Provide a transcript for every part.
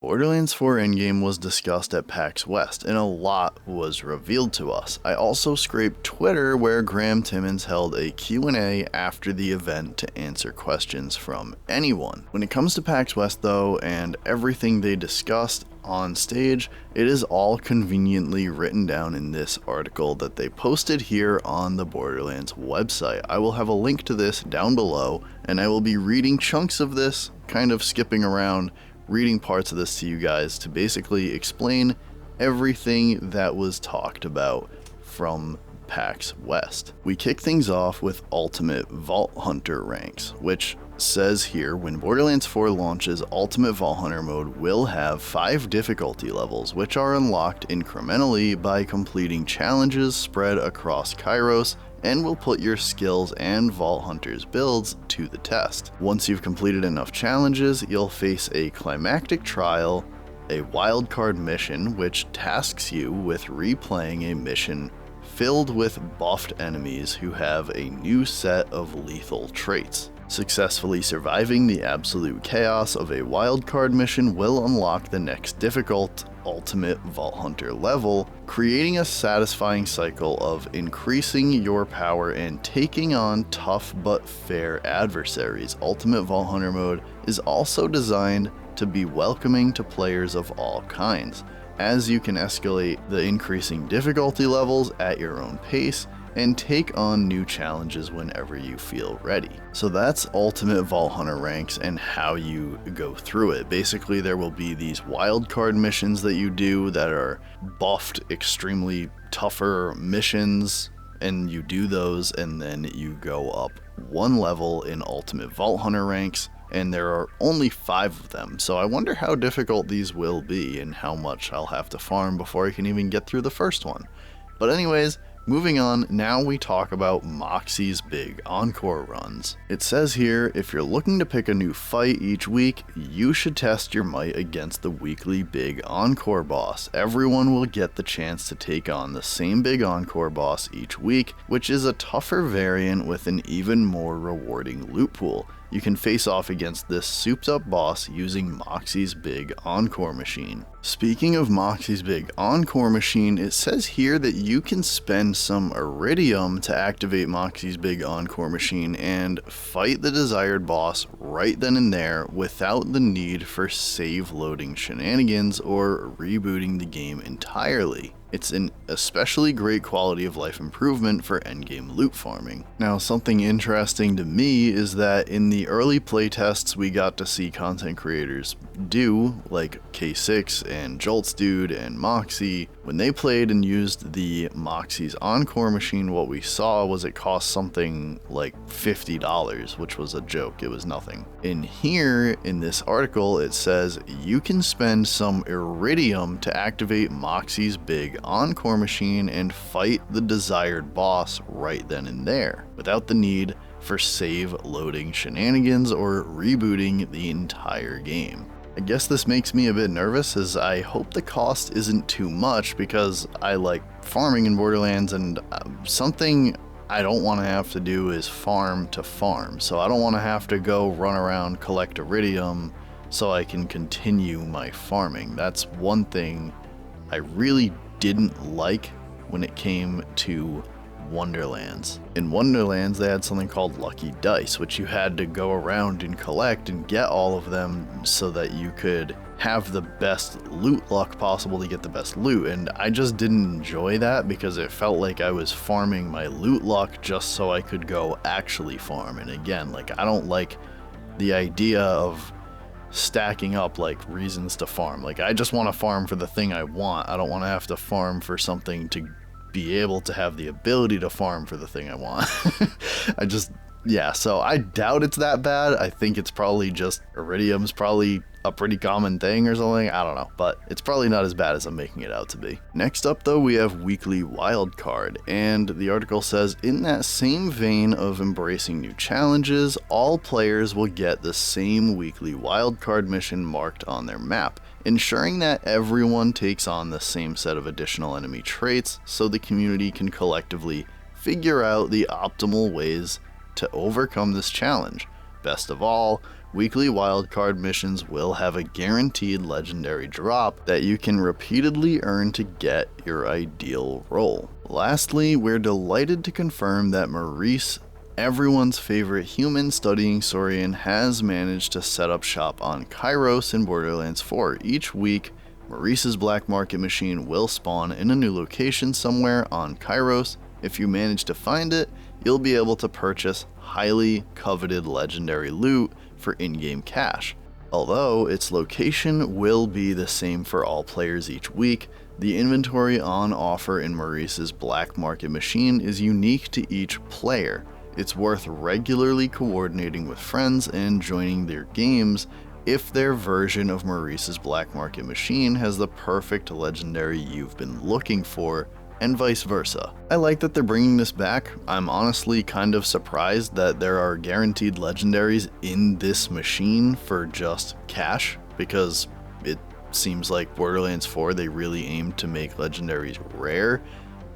Borderlands 4 Endgame was discussed at PAX West, and a lot was revealed to us. I also scraped Twitter, where Graham Timmons held a Q&A after the event to answer questions from anyone. When it comes to PAX West though, and everything they discussed on stage, it is all conveniently written down in this article that they posted here on the Borderlands website. I will have a link to this down below, and I will be reading chunks of this, kind of skipping around, reading parts of this to you guys to basically explain everything that was talked about from PAX West. We kick things off with Ultimate Vault Hunter ranks, which says here, when Borderlands 4 launches, Ultimate Vault Hunter mode will have 5 difficulty levels, which are unlocked incrementally by completing challenges spread across Kairos, and will put your skills and Vault Hunter's builds to the test. Once you've completed enough challenges, you'll face a climactic trial, a wildcard mission which tasks you with replaying a mission filled with buffed enemies who have a new set of lethal traits. Successfully surviving the absolute chaos of a wildcard mission will unlock the next difficult Ultimate Vault Hunter level, creating a satisfying cycle of increasing your power and taking on tough but fair adversaries. Ultimate Vault Hunter mode is also designed to be welcoming to players of all kinds, as you can escalate the increasing difficulty levels at your own pace and take on new challenges whenever you feel ready. So that's Ultimate Vault Hunter ranks and how you go through it. Basically, there will be these wildcard missions that you do that are buffed, extremely tougher missions, and you do those, and then you go up one level in Ultimate Vault Hunter ranks, and there are only 5 of them. So I wonder how difficult these will be and how much I'll have to farm before I can even get through the first one. But anyways, moving on, now we talk about Moxsy's big encore runs. It says here, if you're looking to pick a new fight each week, you should test your might against the weekly big encore boss. Everyone will get the chance to take on the same big encore boss each week, which is a tougher variant with an even more rewarding loot pool. You can face off against this souped up boss using Moxsy's big encore machine. Speaking of Moxsy's big encore machine, it says here that you can spend some iridium to activate Moxsy's big encore machine and fight the desired boss right then and there without the need for save loading shenanigans or rebooting the game entirely. It's an especially great quality of life improvement for endgame loot farming. Now, something interesting to me is that in the early playtests we got to see content creators do, like K6 and Jolts Dude and Moxsy, when they played and used the Moxsy's Encore machine, what we saw was it cost something like $50, which was a joke, it was nothing. In here, in this article, it says you can spend some iridium to activate Moxsy's big Encore machine and fight the desired boss right then and there, without the need for save loading shenanigans or rebooting the entire game. I guess this makes me a bit nervous, as I hope the cost isn't too much, because I like farming in Borderlands, and something I don't want to have to do is farm to farm. So I don't want to have to go run around, collect iridium so I can continue my farming. That's one thing I really didn't like when it came to Wonderlands. In Wonderlands, they had something called Lucky Dice, which you had to go around and collect and get all of them so that you could have the best loot luck possible to get the best loot. And I just didn't enjoy that, because it felt like I was farming my loot luck just so I could go actually farm. And again, like, I don't like the idea of stacking up like reasons to farm. Like, I just want to farm for the thing I want. I don't want to have to farm for something to be able to have the ability to farm for the thing I want. So I doubt it's that bad. I think it's probably just iridium's probably a pretty common thing or something. I don't know, but it's probably not as bad as I'm making it out to be. Next up though, we have weekly wildcard, and the article says, in that same vein of embracing new challenges, all players will get the same weekly wildcard mission marked on their map, ensuring that everyone takes on the same set of additional enemy traits so the community can collectively figure out the optimal ways to overcome this challenge. Best of all, weekly wildcard missions will have a guaranteed legendary drop that you can repeatedly earn to get your ideal role. Lastly, we're delighted to confirm that Maurice, everyone's favorite human studying Saurian, has managed to set up shop on Kairos in Borderlands 4. Each week, Maurice's black market machine will spawn in a new location somewhere on Kairos. If you manage to find it, you'll be able to purchase highly coveted legendary loot for in-game cash. Although its location will be the same for all players each week, the inventory on offer in Maurice's black market machine is unique to each player. It's worth regularly coordinating with friends and joining their games if their version of Maurice's black market machine has the perfect legendary you've been looking for, and vice versa. I like that they're bringing this back. I'm honestly kind of surprised that there are guaranteed legendaries in this machine for just cash, because it seems like Borderlands 4, they really aim to make legendaries rare,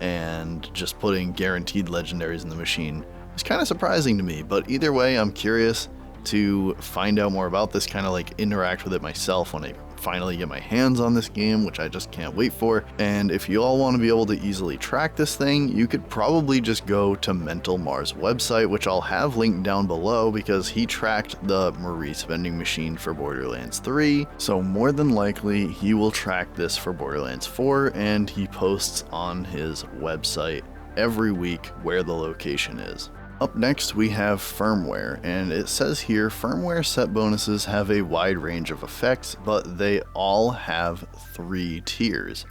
and just putting guaranteed legendaries in the machine is kind of surprising to me. But either way, I'm curious to find out more about this, kind of like interact with it myself when I finally get my hands on this game, which I just can't wait for. And if you all want to be able to easily track this thing, you could probably just go to MentalMars' website, which I'll have linked down below, because he tracked the Maurice vending machine for Borderlands 3, so more than likely he will track this for Borderlands 4, and he posts on his website every week where the location is. Up next, we have firmware, and it says here firmware set bonuses have a wide range of effects, but they all have 3 tiers.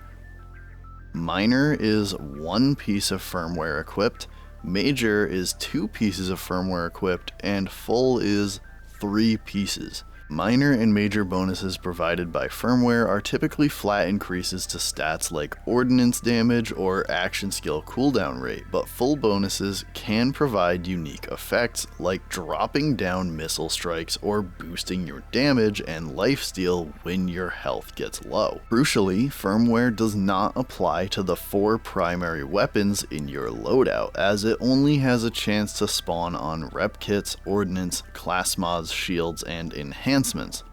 Minor is 1 piece of firmware equipped, major is 2 pieces of firmware equipped, and full is 3 pieces. Minor and major bonuses provided by firmware are typically flat increases to stats like ordnance damage or action skill cooldown rate, but full bonuses can provide unique effects like dropping down missile strikes or boosting your damage and lifesteal when your health gets low. Crucially, firmware does not apply to the 4 primary weapons in your loadout, as it only has a chance to spawn on rep kits, ordnance, class mods, shields, and enhancements.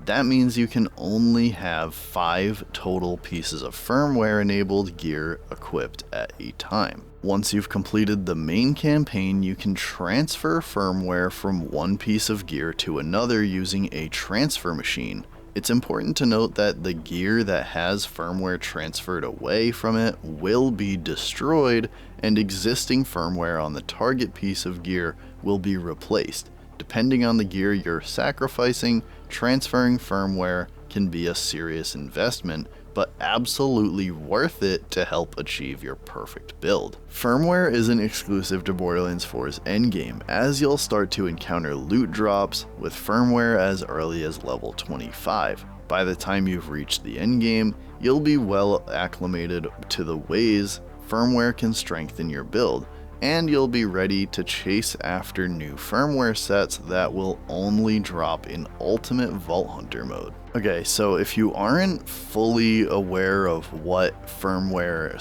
That means you can only have 5 total pieces of firmware enabled gear equipped at a time. Once you've completed the main campaign, you can transfer firmware from one piece of gear to another using a transfer machine. It's important to note that the gear that has firmware transferred away from it will be destroyed, and existing firmware on the target piece of gear will be replaced. Depending on the gear you're sacrificing, transferring firmware can be a serious investment, but absolutely worth it to help achieve your perfect build. Firmware isn't exclusive to Borderlands 4's endgame, as you'll start to encounter loot drops with firmware as early as level 25. By the time you've reached the endgame, you'll be well acclimated to the ways firmware can strengthen your build, and you'll be ready to chase after new firmware sets that will only drop in Ultimate Vault Hunter mode. Okay, so if you aren't fully aware of what firmware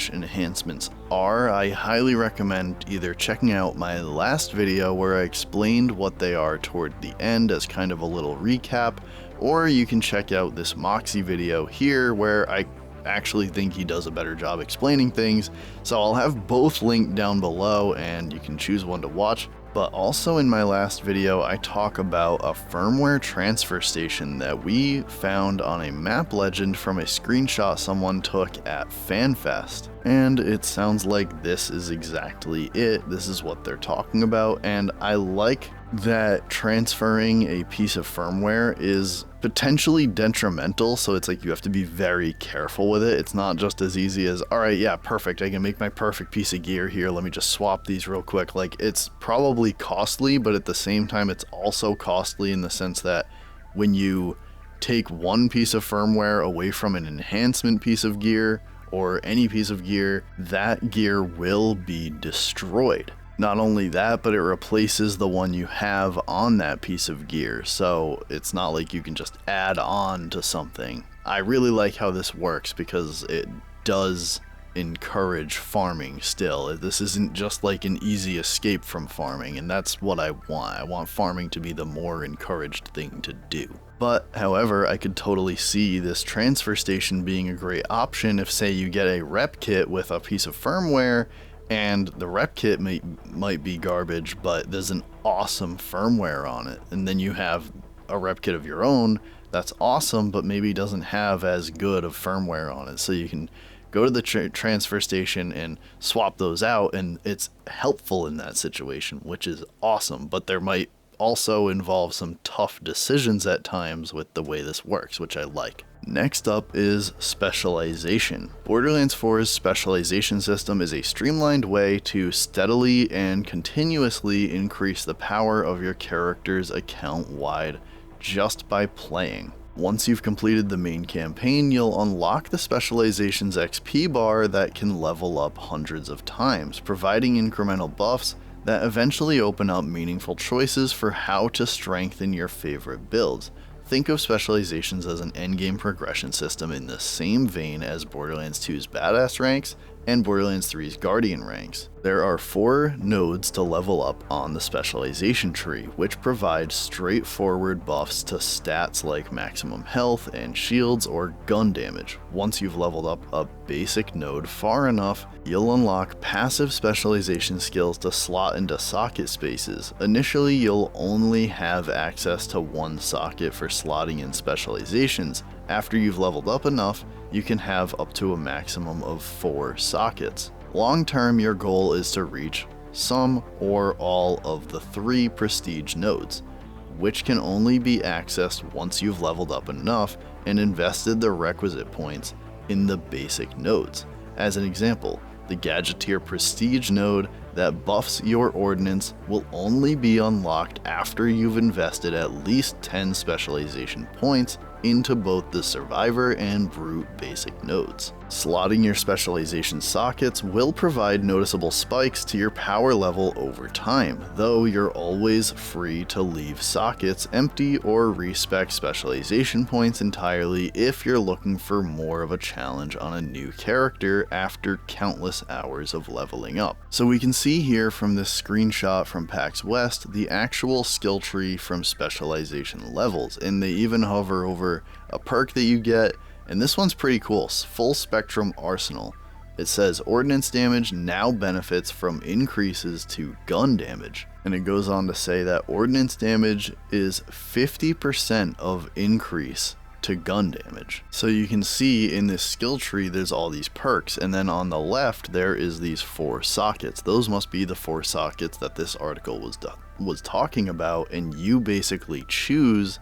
/ enhancements are, I highly recommend either checking out my last video where I explained what they are toward the end as kind of a little recap, or you can check out this Moxsy video here where I actually think he does a better job explaining things, so I'll have both linked down below and you can choose one to watch. But also in my last video, I talk about a firmware transfer station that we found on a map legend from a screenshot someone took at FanFest. And it sounds like this is exactly it. This is what they're talking about, and I like that transferring a piece of firmware is potentially detrimental, so it's like you have to be very careful with it. It's not just as easy as, alright, yeah, perfect, I can make my perfect piece of gear here, let me just swap these real quick. Like, it's probably costly, but at the same time it's also costly in the sense that when you take one piece of firmware away from an enhancement piece of gear or any piece of gear, that gear will be destroyed. Not only that, but it replaces the one you have on that piece of gear, so it's not like you can just add on to something. I really like how this works because it does encourage farming still. This isn't just like an easy escape from farming, and that's what I want. I want farming to be the more encouraged thing to do. But, however, I could totally see this transfer station being a great option if, say, you get a rep kit with a piece of firmware, and the rep kit might be garbage, but there's an awesome firmware on it, and then you have a rep kit of your own that's awesome, but maybe doesn't have as good of firmware on it, so you can go to the transfer station and swap those out, and it's helpful in that situation, which is awesome, but there might also involve some tough decisions at times with the way this works, which I like. Next up is specialization. Borderlands 4's specialization system is a streamlined way to steadily and continuously increase the power of your character's account-wide just by playing. Once you've completed the main campaign, you'll unlock the specialization's XP bar that can level up hundreds of times, providing incremental buffs that eventually open up meaningful choices for how to strengthen your favorite builds. Think of specializations as an endgame progression system in the same vein as Borderlands 2's Badass ranks and Borderlands 3's Guardian ranks. There are 4 nodes to level up on the specialization tree, which provides straightforward buffs to stats like maximum health and shields or gun damage. Once you've leveled up a basic node far enough, you'll unlock passive specialization skills to slot into socket spaces. Initially, you'll only have access to 1 socket for slotting in specializations. After you've leveled up enough, you can have up to a maximum of 4 sockets. Long term, your goal is to reach some or all of the 3 prestige nodes, which can only be accessed once you've leveled up enough and invested the requisite points in the basic nodes. As an example, the Gadgeteer Prestige node that buffs your ordnance will only be unlocked after you've invested at least 10 specialization points into both the Survivor and Brute basic nodes. Slotting your specialization sockets will provide noticeable spikes to your power level over time, though you're always free to leave sockets empty or respec specialization points entirely if you're looking for more of a challenge on a new character after countless hours of leveling up. So we can see here from this screenshot from PAX West the actual skill tree from specialization levels, and they even hover over a perk that you get, and this one's pretty cool. Full Spectrum Arsenal. It says ordnance damage now benefits from increases to gun damage, and it goes on to say that ordnance damage is 50% of increase to gun damage. So you can see in this skill tree there's all these perks, and then on the left there is these 4 sockets. Those must be the 4 sockets that this article was talking about, and you basically choose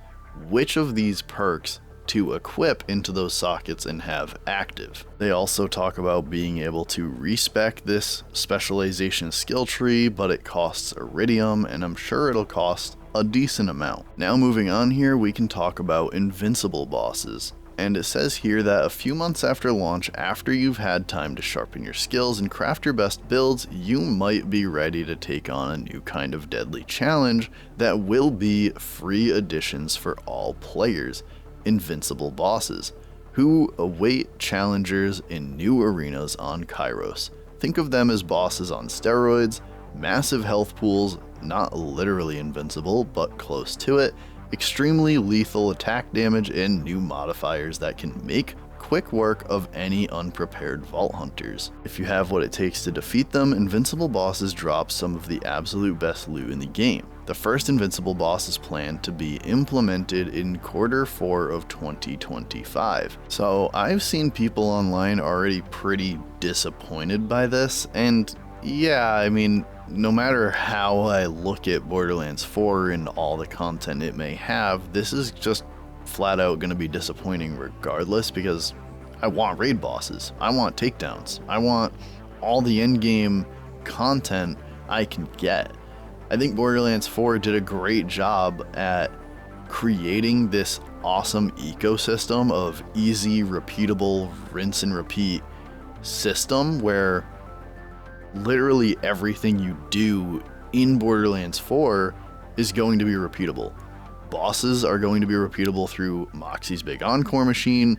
which of these perks to equip into those sockets and have active. They also talk about being able to respec this specialization skill tree, but it costs iridium, and I'm sure it'll cost a decent amount. Now moving on here, we can talk about invincible bosses. And it says here that a few months after launch, after you've had time to sharpen your skills and craft your best builds, you might be ready to take on a new kind of deadly challenge that will be free additions for all players: invincible bosses, who await challengers in new arenas on Kairos. Think of them as bosses on steroids, massive health pools, not literally invincible, but close to it, extremely lethal attack damage, and new modifiers that can make quick work of any unprepared vault hunters. If you have what it takes to defeat them, invincible bosses drop some of the absolute best loot in the game. The first invincible boss is planned to be implemented in Q4 of 2025. So I've seen people online already pretty disappointed by this, and yeah, I mean, no matter how I look at Borderlands 4 and all the content it may have, this is just flat out going to be disappointing regardless, because I want raid bosses, I want takedowns, I want all the endgame content I can get. I think Borderlands 4 did a great job at creating this awesome ecosystem of easy, repeatable, rinse and repeat system where literally everything you do in Borderlands 4 is going to be repeatable. Bosses are going to be repeatable through Moxsy's big encore machine.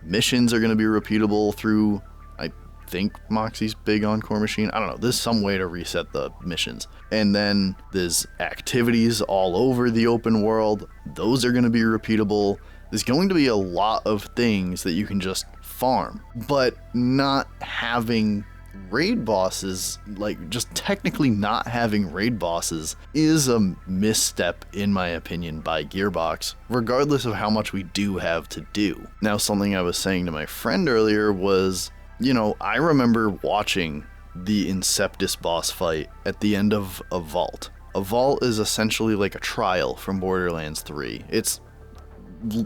Missions are going to be repeatable through, I think Moxsy's big on Core Machine. I don't know. There's some way to reset the missions. And then there's activities all over the open world. Those are going to be repeatable. There's going to be a lot of things that you can just farm, but not having raid bosses, like just technically not having raid bosses, is a misstep in my opinion by Gearbox, regardless of how much we do have to do. Now, something I was saying to my friend earlier was, I remember watching the Inceptus boss fight at the end of a vault. A vault is essentially like a trial from Borderlands 3. It's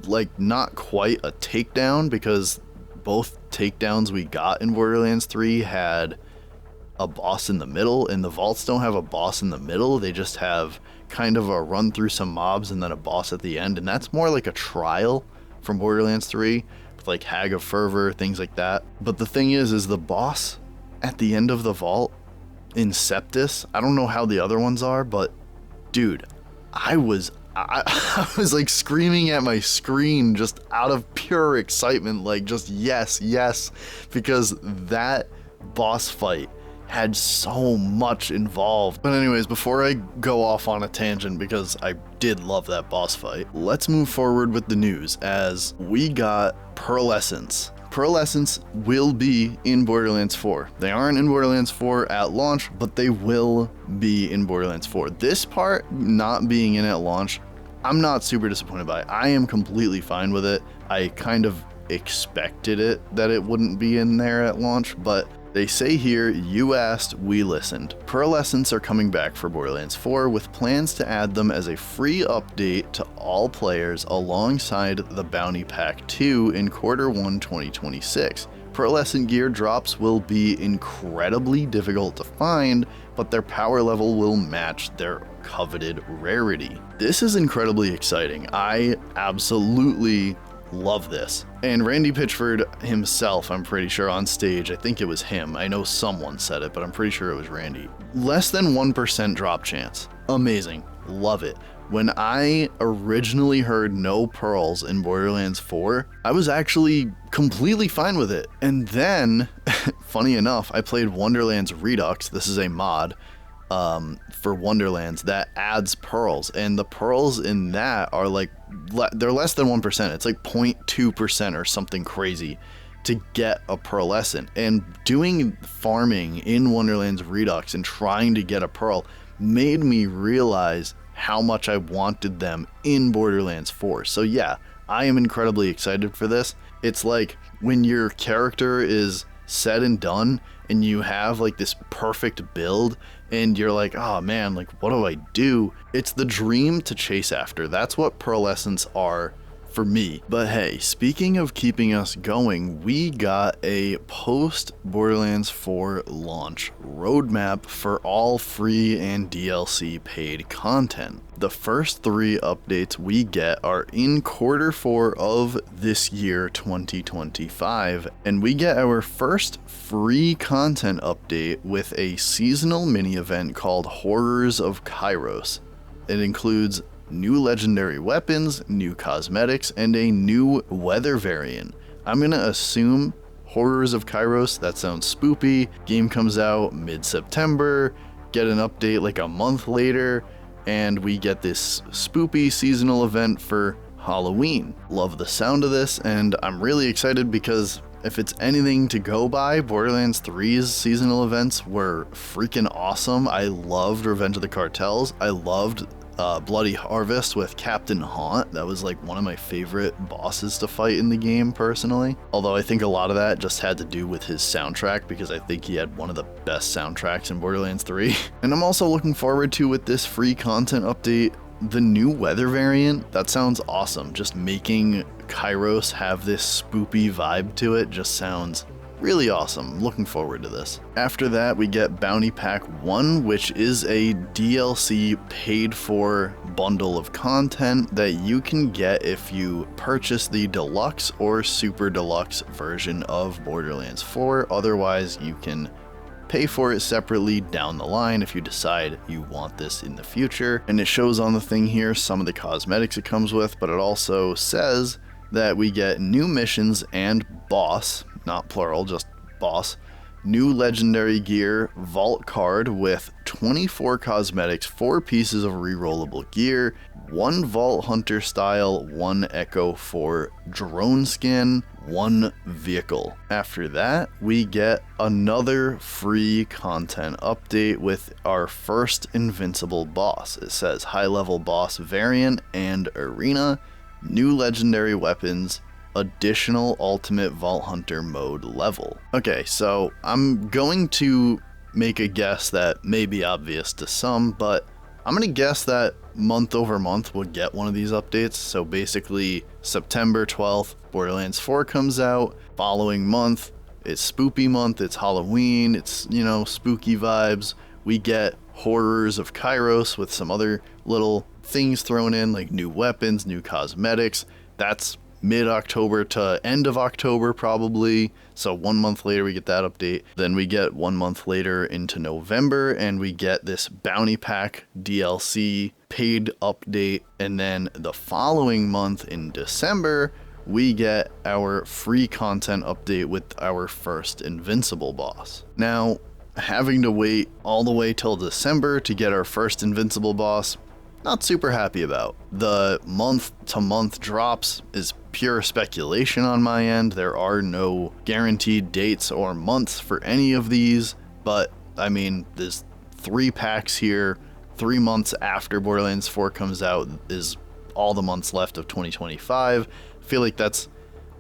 like not quite a takedown, because both takedowns we got in Borderlands 3 had a boss in the middle, and the vaults don't have a boss in the middle. They just have kind of a run through some mobs and then a boss at the end, and that's more like a trial from Borderlands 3 with like Hag of Fervor, things like that. But the thing is the boss at the end of the vault in Septus, I don't know how the other ones are, but dude, I was like screaming at my screen just out of pure excitement, like just yes, because that boss fight had so much involved. But anyways, before I go off on a tangent, because I did love that boss fight, let's move forward with the news, as we got Pearlescence. Pearlescence will be in Borderlands 4. They aren't in Borderlands 4 at launch, but they will be in Borderlands 4. This part not being in at launch, I'm not super disappointed by it. I am completely fine with it. I kind of expected that it wouldn't be in there at launch, but they say here, you asked, we listened. Pearlescence are coming back for Borderlands 4 with plans to add them as a free update to all players alongside the Bounty Pack 2 in Q1 2026. Pearlescent gear drops will be incredibly difficult to find, but their power level will match their coveted rarity. This is incredibly exciting. I absolutely love this. And Randy Pitchford himself, I'm pretty sure on stage, I think it was him. I know someone said it, but I'm pretty sure it was Randy. Less than 1% drop chance. Amazing. Love it. When I originally heard no pearls in Borderlands 4, I was actually completely fine with it. And then, funny enough, I played Wonderlands Redux. This is a mod for Wonderlands that adds pearls, and the pearls in that are like, they're less than 1%. It's like 0.2% or something crazy to get a pearlescent. And doing farming in Wonderlands Redux and trying to get a pearl made me realize how much I wanted them in Borderlands 4. So yeah, I am incredibly excited for this. It's like when your character is said and done and you have like this perfect build and you're like, oh man, like what do I do? It's the dream to chase after. That's what pearlescents are for me. But hey, speaking of keeping us going, we got a post Borderlands 4 launch roadmap for all free and DLC paid content. The first 3 updates we get are in Q4 of this year, 2025, and we get our first free content update with a seasonal mini event called Horrors of Kairos. It includes new legendary weapons, new cosmetics, and a new weather variant. I'm gonna assume Horrors of Kairos, that sounds spoopy. Game comes out mid-September, get an update like a month later, and we get this spoopy seasonal event for Halloween. Love the sound of this, and I'm really excited because if it's anything to go by, Borderlands 3's seasonal events were freaking awesome. I loved Revenge of the Cartels. I loved Bloody Harvest with Captain Haunt. That was like one of my favorite bosses to fight in the game personally. Although I think a lot of that just had to do with his soundtrack, because I think he had one of the best soundtracks in Borderlands 3. And I'm also looking forward to, with this free content update, the new weather variant. That sounds awesome. Just making Kairos have this spoopy vibe to it just sounds really awesome. Looking forward to this. After that, we get Bounty Pack 1, which is a DLC paid for bundle of content that you can get if you purchase the deluxe or super deluxe version of Borderlands 4. Otherwise, you can pay for it separately down the line if you decide you want this in the future. And it shows on the thing here some of the cosmetics it comes with, but it also says that we get new missions and boss, not plural, just boss, new legendary gear vault card with 24 cosmetics, 4 pieces of rerollable gear, 1 Vault Hunter style, 1 Echo 4 drone skin, 1 vehicle. After that, we get another free content update with our first invincible boss. It says high level boss variant and arena, new legendary weapons, additional ultimate Vault Hunter mode level. Okay, so I'm going to make a guess that may be obvious to some, but I'm gonna guess that month over month we'll get one of these updates. So basically September 12th, Borderlands 4 comes out. Following month, it's Spoopy month, it's Halloween, it's, you know, spooky vibes. We get Horrors of Kairos with some other little things thrown in, like new weapons, new cosmetics. That's mid-October to end of October probably. So 1 month later we get that update. Then we get 1 month later into November and we get this bounty pack DLC paid update. And then the following month in December we get our free content update with our first invincible boss. Now, having to wait all the way till December to get our first invincible boss, not super happy about. The month to month drops is pure speculation on my end. There are no guaranteed dates or months for any of these, but I mean, there's 3 packs here. 3 months after Borderlands 4 comes out is all the months left of 2025. I feel like that's,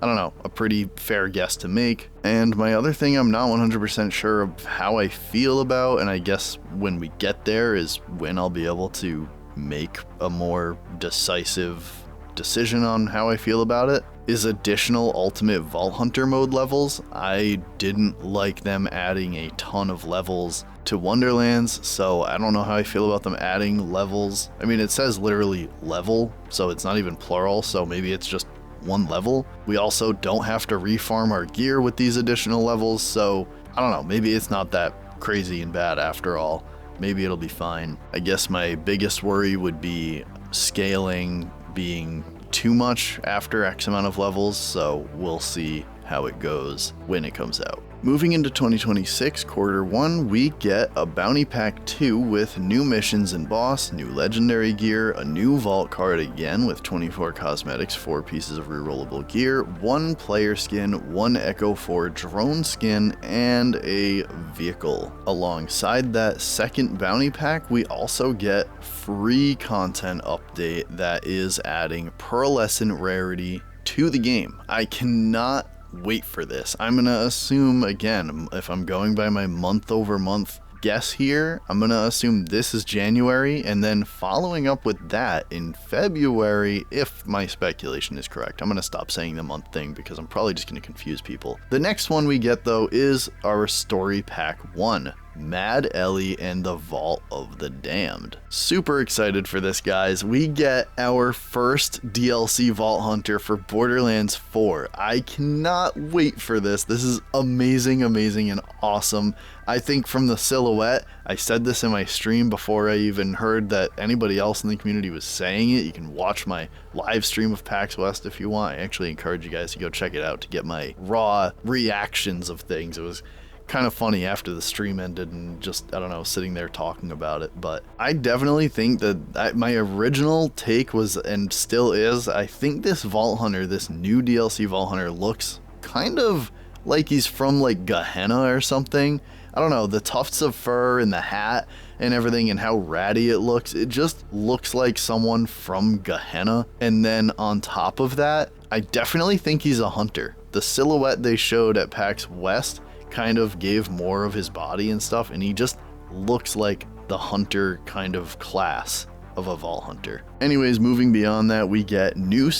I don't know, a pretty fair guess to make. And my other thing I'm not 100% sure of how I feel about, and I guess when we get there is when I'll be able to make a more decisive decision on how I feel about it, is additional ultimate Vault Hunter mode levels. I didn't like them adding a ton of levels to Wonderlands, so I don't know how I feel about them adding levels. I mean, it says literally level, so it's not even plural, so maybe it's just 1 level. We also don't have to refarm our gear with these additional levels, so I don't know, maybe it's not that crazy and bad after all. Maybe it'll be fine. I guess my biggest worry would be scaling being too much after X amount of levels, so we'll see how it goes when it comes out. Moving into 2026, quarter 1, we get a bounty pack 2 with new missions and boss, new legendary gear, a new vault card again with 24 cosmetics, 4 pieces of rerollable gear, 1 player skin, 1 Echo 4 drone skin, and a vehicle. Alongside that second bounty pack, we also get free content update that is adding pearlescent rarity to the game. I cannot wait for this. I'm gonna assume, again, if I'm going by my month over month guess here, I'm gonna assume this is January, and then following up with that in February, if my speculation is correct. I'm gonna stop saying the month thing because I'm probably just gonna confuse people. The next one we get though is our story pack 1. Mad Ellie and the Vault of the Damned. Super excited for this, guys. We get our first DLC Vault Hunter for Borderlands 4. I cannot wait for this. This is amazing, amazing, and awesome. I think from the silhouette, I said this in my stream before I even heard that anybody else in the community was saying it. You can watch my live stream of PAX West if you want. I actually encourage you guys to go check it out to get my raw reactions of things. It was kind of funny after the stream ended and just, I don't know, sitting there talking about it. But I definitely think that my original take was, and still is, I think this Vault Hunter, this new DLC Vault Hunter, looks kind of like he's from like Gehenna or something. I don't know, the tufts of fur and the hat and everything and how ratty it looks. It just looks like someone from Gehenna. And then on top of that, I definitely think he's a hunter. The silhouette they showed at PAX West kind of gave more of his body and stuff, and he just looks like the hunter kind of class of a Vault Hunter. Anyways, moving beyond that, we get new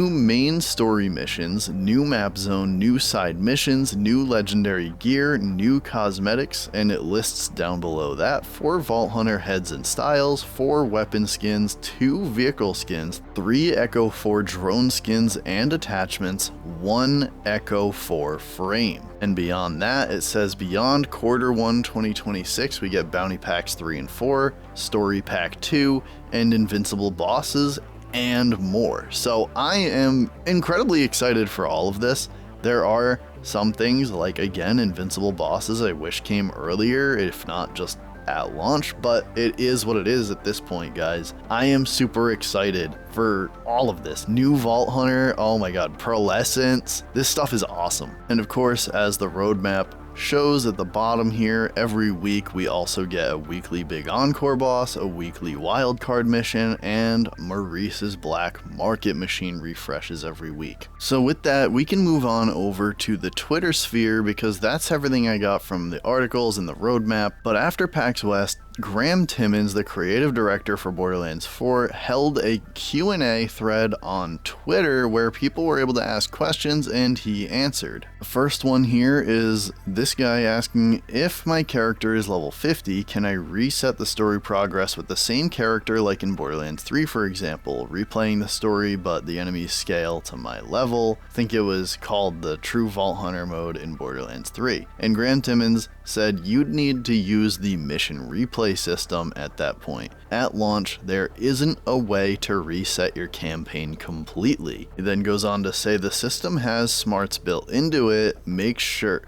main story missions, new map zone, new side missions, new legendary gear, new cosmetics, and it lists down below that 4 Vault Hunter heads and styles, 4 weapon skins, 2 vehicle skins, 3 Echo 4 drone skins and attachments, 1 Echo 4 frame. And beyond that, it says beyond quarter 1 2026, we get bounty packs 3 and 4, story pack 2, and invincible bosses, and more. So I am incredibly excited for all of this. There are some things, like again, invincible bosses, I wish came earlier, if not just at launch, but it is what it is at this point, guys. I am super excited for all of this. New Vault Hunter, oh my god, Pearlescence, this stuff is awesome. And of course, as the roadmap shows at the bottom here, every week we also get a weekly big encore boss, a weekly wildcard mission, and Maurice's Black Market machine refreshes every week. So with that, we can move on over to the Twitter sphere, because that's everything I got from the articles and the roadmap. But after PAX West, Graham Timmons, the creative director for Borderlands 4, held a Q&A thread on Twitter where people were able to ask questions and he answered. The first one here is this guy asking, if my character is level 50, can I reset the story progress with the same character like in Borderlands 3, for example, replaying the story but the enemies scale to my level? I think it was called the True Vault Hunter mode in Borderlands 3. And Graham Timmons said you'd need to use the mission replay system at that point. At launch, there isn't a way to reset your campaign completely. He then goes on to say the system has smarts built into it, make sure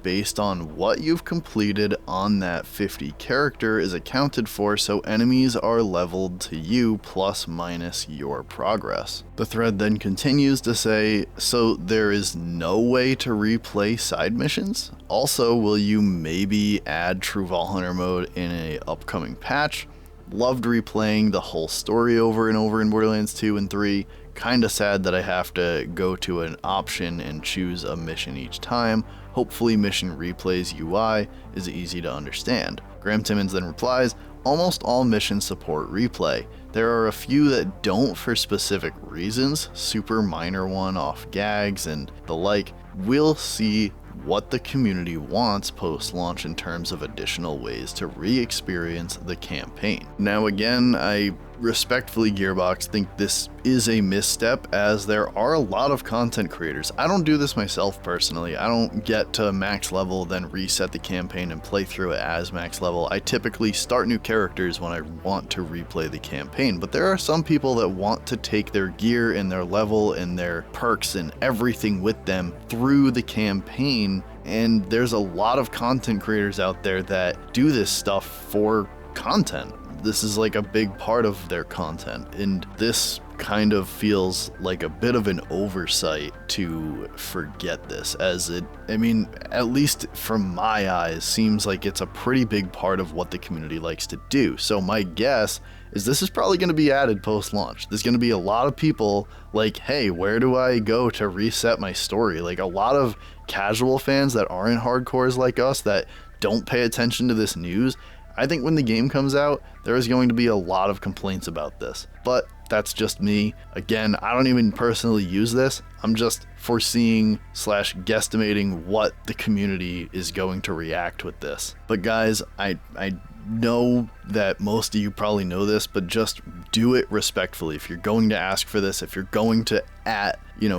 based on what you've completed on that 50 character is accounted for, so enemies are leveled to you plus minus your progress. The thread then continues to say, so there is no way to replay side missions? Also, will you maybe add True Vault Hunter mode in a upcoming patch? Loved replaying the whole story over and over in Borderlands 2 and 3. Kinda sad that I have to go to an option and choose a mission each time. Hopefully mission replay's UI is easy to understand. Graham Timmons then replies, almost all missions support replay. There are a few that don't for specific reasons, super minor one-off gags and the like. We'll see what the community wants post-launch in terms of additional ways to re-experience the campaign. Now again, I respectfully, Gearbox, think this is a misstep, as there are a lot of content creators. I don't do this myself personally. I don't get to max level, then reset the campaign and play through it as max level. I typically start new characters when I want to replay the campaign, but there are some people that want to take their gear and their level and their perks and everything with them through the campaign, and there's a lot of content creators out there that do this stuff for content. This is like a big part of their content, and this kind of feels like a bit of an oversight to forget this, as it, I mean, at least from my eyes, seems like it's a pretty big part of what the community likes to do. So my guess is this is probably going to be added post-launch. There's going to be a lot of people like, hey, where do I go to reset my story? Like a lot of casual fans that aren't hardcores like us that don't pay attention to this news. I think when the game comes out, there is going to be a lot of complaints about this, but that's just me. Again, I don't even personally use this. I'm just foreseeing / guesstimating what the community is going to react with this. But guys, I know that most of you probably know this, but just do it respectfully. If you're going to ask for this, if you're going to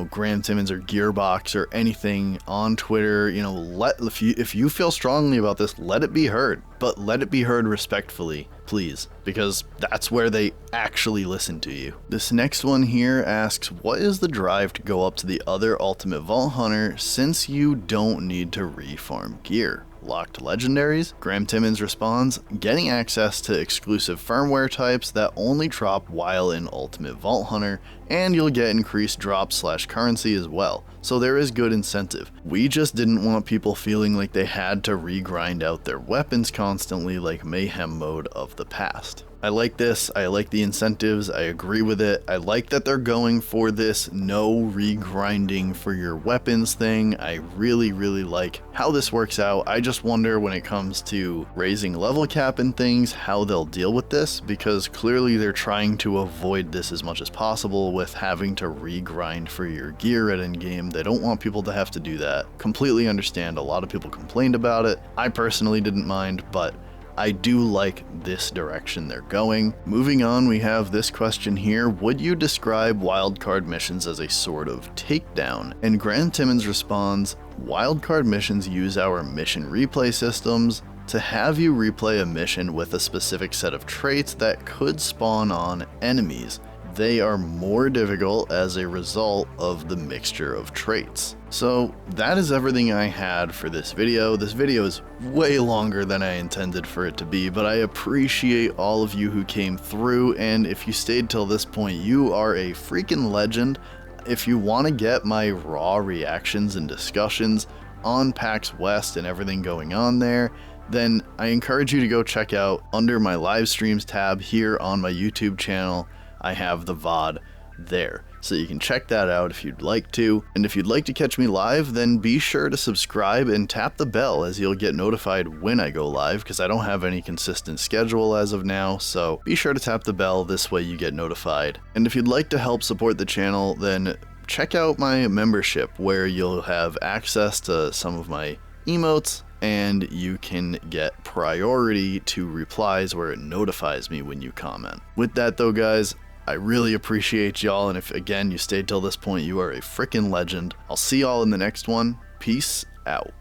Graham Timmons or Gearbox or anything on Twitter, if you feel strongly about this, let it be heard, but let it be heard respectfully, please, because that's where they actually listen to you. This next one here asks, what is the drive to go up to the other Ultimate Vault Hunter since you don't need to refarm gear? Locked legendaries? Graham Timmons responds, getting access to exclusive firmware types that only drop while in Ultimate Vault Hunter, and you'll get increased drops / currency as well, so there is good incentive. We just didn't want people feeling like they had to regrind out their weapons constantly like Mayhem mode of the past. I like this, I like the incentives, I agree with it. I like that they're going for this no regrinding for your weapons thing. I really like how this works out. I just wonder when it comes to raising level cap and things, how they'll deal with this, because clearly they're trying to avoid this as much as possible with having to regrind for your gear at endgame. They don't want people to have to do that. Completely understand, a lot of people complained about it. I personally didn't mind, but I do like this direction they're going. Moving on, we have this question here. Would you describe wildcard missions as a sort of takedown? And Graham Timmons responds, wildcard missions use our mission replay systems to have you replay a mission with a specific set of traits that could spawn on enemies. they are more difficult as a result of the mixture of traits. So that is everything I had for this video. This video is way longer than I intended for it to be, but I appreciate all of you who came through, and if you stayed till this point, you are a freaking legend. If you want to get my raw reactions and discussions on PAX West and everything going on there, then I encourage you to go check out under my live streams tab here on my YouTube channel. I have the VOD there, so you can check that out if you'd like to. And if you'd like to catch me live, then be sure to subscribe and tap the bell, as you'll get notified when I go live, because I don't have any consistent schedule as of now, so be sure to tap the bell, this way you get notified. And if you'd like to help support the channel, then check out my membership, where you'll have access to some of my emotes, and you can get priority to replies where it notifies me when you comment. With that though, guys, I really appreciate y'all, and if again you stayed till this point, you are a freaking legend. I'll see y'all in the next one. Peace out.